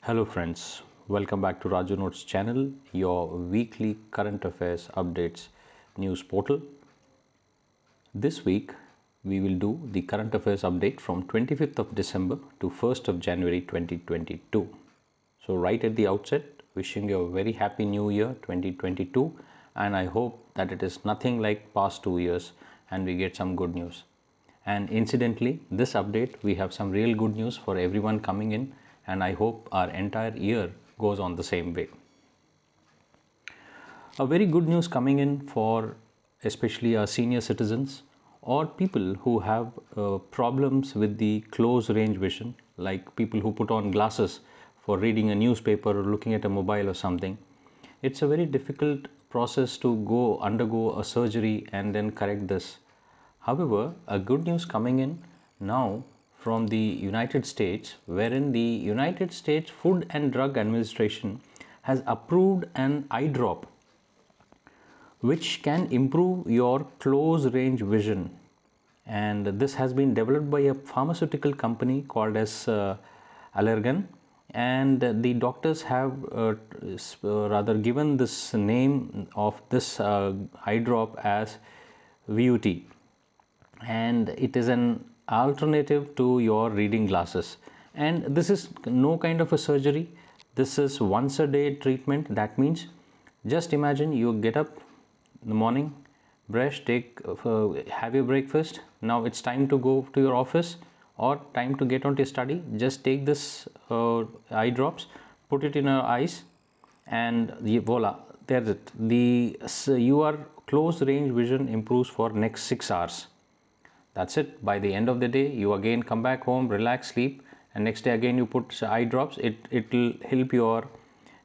Hello friends, welcome back to Rajunotes channel, your weekly current affairs updates news portal. This week we will do the current affairs update from 25th of December to 1st of January 2022. So right at the outset, wishing you a very happy new year 2022, and I hope that it is nothing like past 2 years and we get some good news. And incidentally, this update we have some real good news for everyone coming in, and I hope our entire year goes on the same way. A very good news coming in for especially our senior citizens or people who have problems with the close range vision, like people who put on glasses for reading a newspaper or looking at a mobile or something. It's a very difficult process to undergo a surgery and then correct this. However, a good news coming in now from the United States, wherein the United States Food and Drug Administration has approved an eye drop which can improve your close range vision, and this has been developed by a pharmaceutical company called as Allergan, and the doctors have rather given this name of this eye drop as VUT, and it is an alternative to your reading glasses. And this is no kind of a surgery, this is once a day treatment. That means just imagine you get up in the morning, brush, have your breakfast. Now it's time to go to your office or time to get on to your study. Just take this eye drops, put it in your eyes, and voila, there's it. Your close range vision improves for next 6 hours. That's it. By the end of the day, you again come back home, relax, sleep, and next day again you put eye drops. It will help your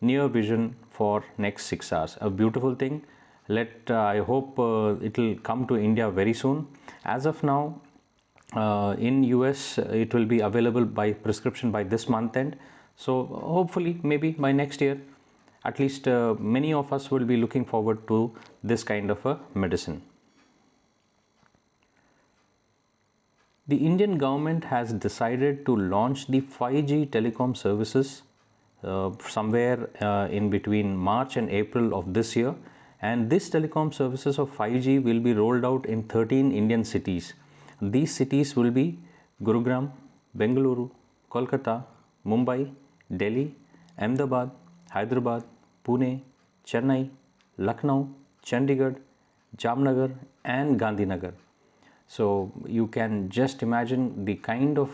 near vision for next 6 hours. A beautiful thing. I hope it will come to India very soon. As of now, in US it will be available by prescription by this month end. So hopefully maybe by next year, at least many of us will be looking forward to this kind of a medicine. The Indian government has decided to launch the 5G telecom services somewhere in between March and April of this year. And this telecom services of 5G will be rolled out in 13 Indian cities. These cities will be Gurugram, Bengaluru, Kolkata, Mumbai, Delhi, Ahmedabad, Hyderabad, Pune, Chennai, Lucknow, Chandigarh, Jamnagar and Gandhinagar. So you can just imagine the kind of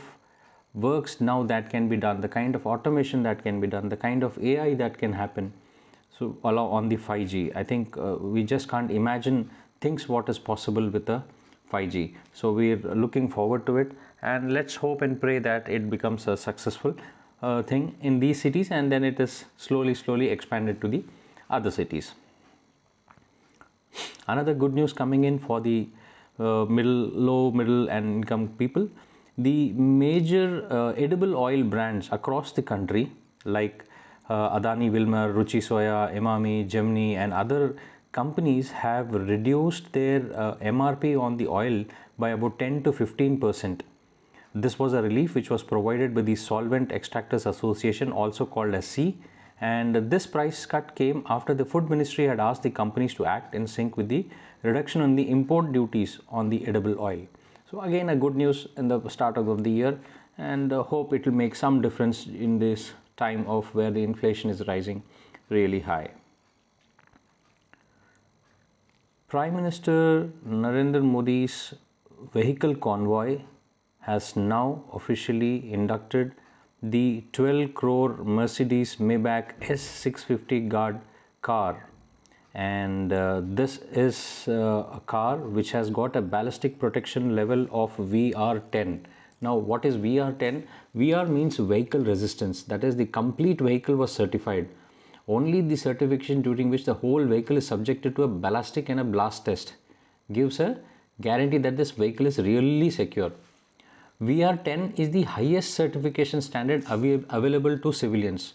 works now that can be done, the kind of automation that can be done, the kind of AI that can happen. So on the 5G, I think we just can't imagine things what is possible with the 5G. So we're looking forward to it, and let's hope and pray that it becomes a successful thing in these cities, and then it is slowly expanded to the other cities. Another good news coming in for the low middle and income people. The major edible oil brands across the country like Adani Wilmar, Ruchi Soya, Emami, Gemini and other companies have reduced their MRP on the oil by about 10 to 15%. This was a relief which was provided by the Solvent Extractors Association, also called as C, and this price cut came after the Food Ministry had asked the companies to act in sync with the reduction in the import duties on the edible oil. So again, a good news in the start of the year, and hope it will make some difference in this time of where the inflation is rising really high. Prime Minister Narendra Modi's vehicle convoy has now officially inducted the 12 crore Mercedes Maybach S650 Guard car, and this is a car which has got a ballistic protection level of VR10. Now what is VR10? VR means vehicle resistance, that is the complete vehicle was certified. Only the certification during which the whole vehicle is subjected to a ballistic and a blast test gives a guarantee that this vehicle is really secure. VR10 is the highest certification standard available to civilians.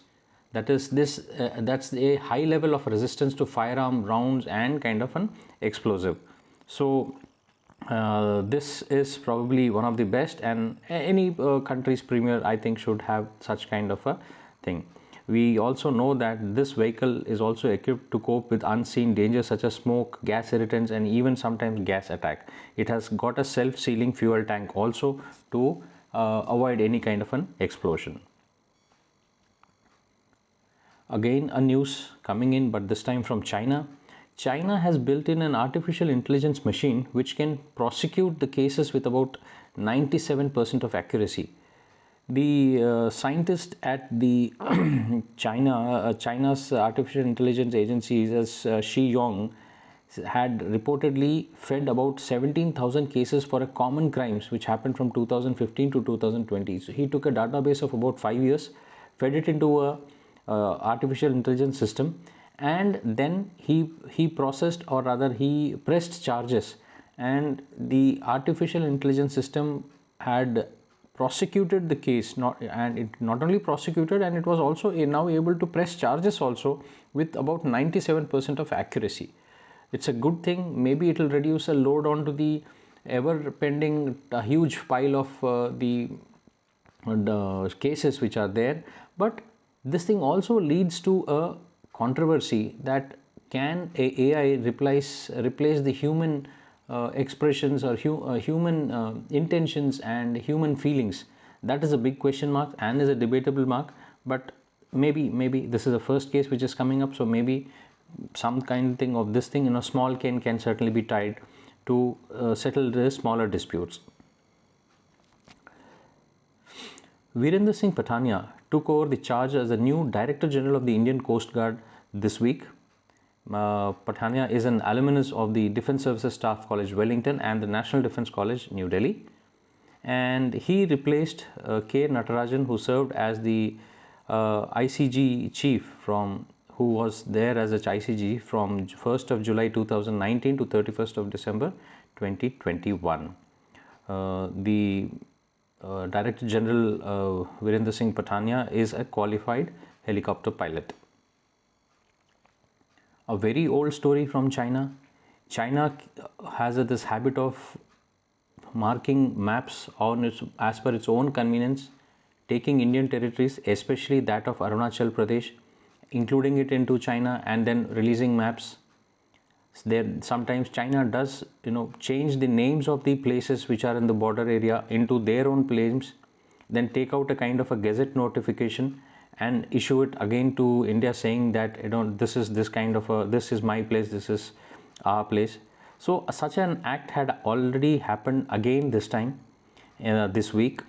That is that's a high level of resistance to firearm rounds and kind of an explosive. So this is probably one of the best, and any country's premier I think should have such kind of a thing. We also know that this vehicle is also equipped to cope with unseen dangers such as smoke, gas irritants, and even sometimes gas attack. It has got a self-sealing fuel tank also to avoid any kind of an explosion. Again, a news coming in, but this time from China. China has built in an artificial intelligence machine which can prosecute the cases with about 97% of accuracy. The scientist at the China's artificial intelligence agency, as Shi Yong, had reportedly fed about 17,000 cases for a common crimes which happened from 2015 to 2020. So he took a database of about 5 years, fed it into a artificial intelligence system, and then he processed, or rather he pressed charges, and the artificial intelligence system had prosecuted the case, and it not only prosecuted, and it was also now able to press charges also with about 97% of accuracy. It's a good thing. Maybe it will reduce a load onto the ever pending huge pile of the cases which are there. But this thing also leads to a controversy that can AI replace the human expressions or human intentions and human feelings. That is a big question mark and is a debatable mark. But maybe this is the first case which is coming up, so maybe some kind of thing of this thing in a small can certainly be tried to settle the smaller disputes. Virender Singh Pathania took over the charge as the new Director General of the Indian Coast Guard this week. Pathania is an alumnus of the Defence Services Staff College, Wellington, and the National Defence College, New Delhi. And he replaced K. Natarajan, who served as the ICG chief who was there as a ICG from 1st of July 2019 to 31st of December 2021. The Director General Virender Singh Pathania is a qualified helicopter pilot. A very old story from China. China has this habit of marking maps as per its own convenience, taking Indian territories, especially that of Arunachal Pradesh, including it into China, and then releasing maps. Sometimes China does change the names of the places which are in the border area into their own claims, then take out a kind of a gazette notification and issue it again to India, saying that this is my place, this is our place. So such an act had already happened again this time, this week,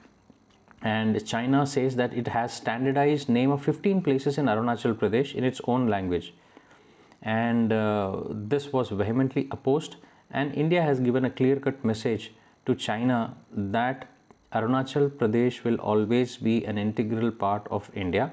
and China says that it has standardized name of 15 places in Arunachal Pradesh in its own language, and this was vehemently opposed, and India has given a clear-cut message to China that Arunachal Pradesh will always be an integral part of India,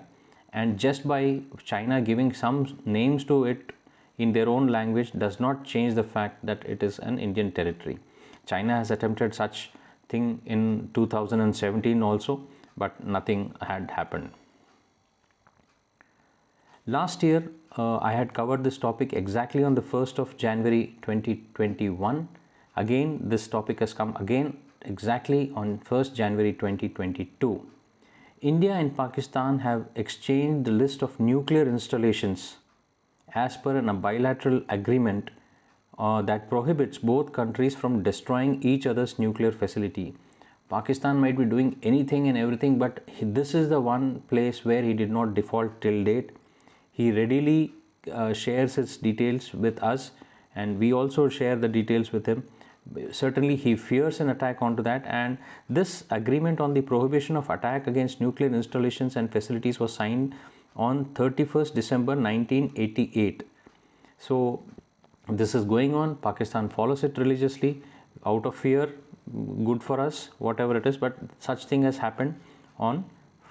and just by China giving some names to it in their own language does not change the fact that it is an Indian territory. China has attempted such thing in 2017 also, but nothing had happened. Last year I had covered this topic exactly on the 1st of January 2021. Again, this topic has come again exactly on 1st January 2022. India and Pakistan have exchanged the list of nuclear installations as per a bilateral agreement that prohibits both countries from destroying each other's nuclear facility. Pakistan might be doing anything and everything, but this is the one place where he did not default till date. He readily shares his details with us, and we also share the details with him. Certainly he fears an attack onto that, and this agreement on the prohibition of attack against nuclear installations and facilities was signed on 31st December 1988. So this is going on. Pakistan follows it religiously out of fear. Good for us, whatever it is, but such thing has happened on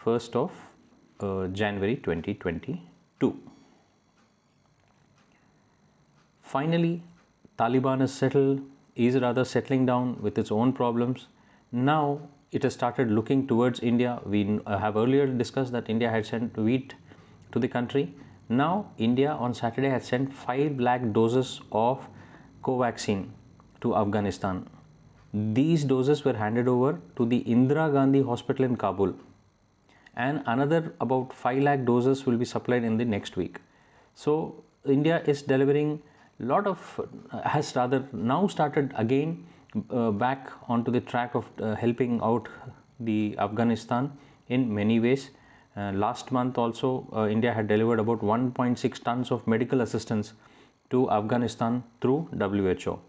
1st of January 2022. Finally, Taliban is rather settling down with its own problems. Now it has started looking towards India. We have earlier discussed that India had sent wheat to the country. Now India on Saturday had sent 5 lakh doses of Covaxin to Afghanistan. These doses were handed over to the Indira Gandhi Hospital in Kabul, and another about 5 lakh doses will be supplied in the next week. So India is delivering lot of has rather now started again back onto the track of helping out the Afghanistan in many ways. Last month also India had delivered about 1.6 tons of medical assistance to Afghanistan through WHO.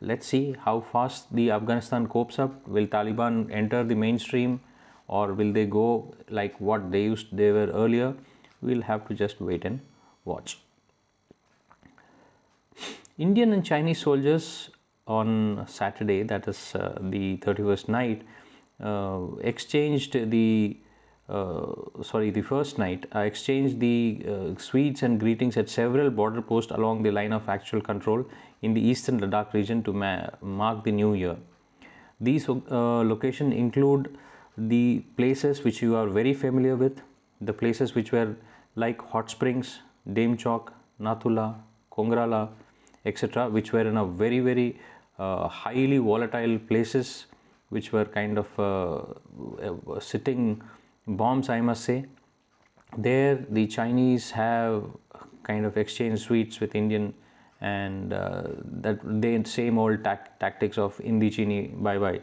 Let's see how fast the Afghanistan copes up. Will Taliban enter the mainstream, or will they go like what they were earlier? We'll have to just wait and watch. Indian and Chinese soldiers on Saturday, that is the 31st night, exchanged the first night, exchanged the sweets and greetings at several border posts along the line of actual control in the eastern Ladakh region to mark the new year. These locations include the places which you are very familiar with, the places which were like Hot Springs, Demchok, Nathula, Kongrala, etc., which were in a very highly volatile places, which were kind of sitting bombs, I must say. There the Chinese have kind of exchanged sweets with Indian, and that they same old tactics of Indi Chini bye bye.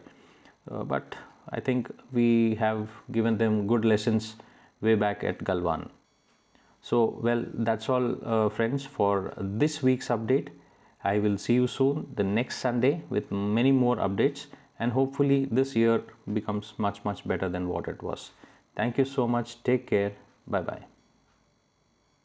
But I think we have given them good lessons way back at Galwan. So, well, that's all, friends, for this week's update. I will see you soon the next Sunday with many more updates, and hopefully this year becomes much better than what it was. Thank you so much. Take care. Bye bye.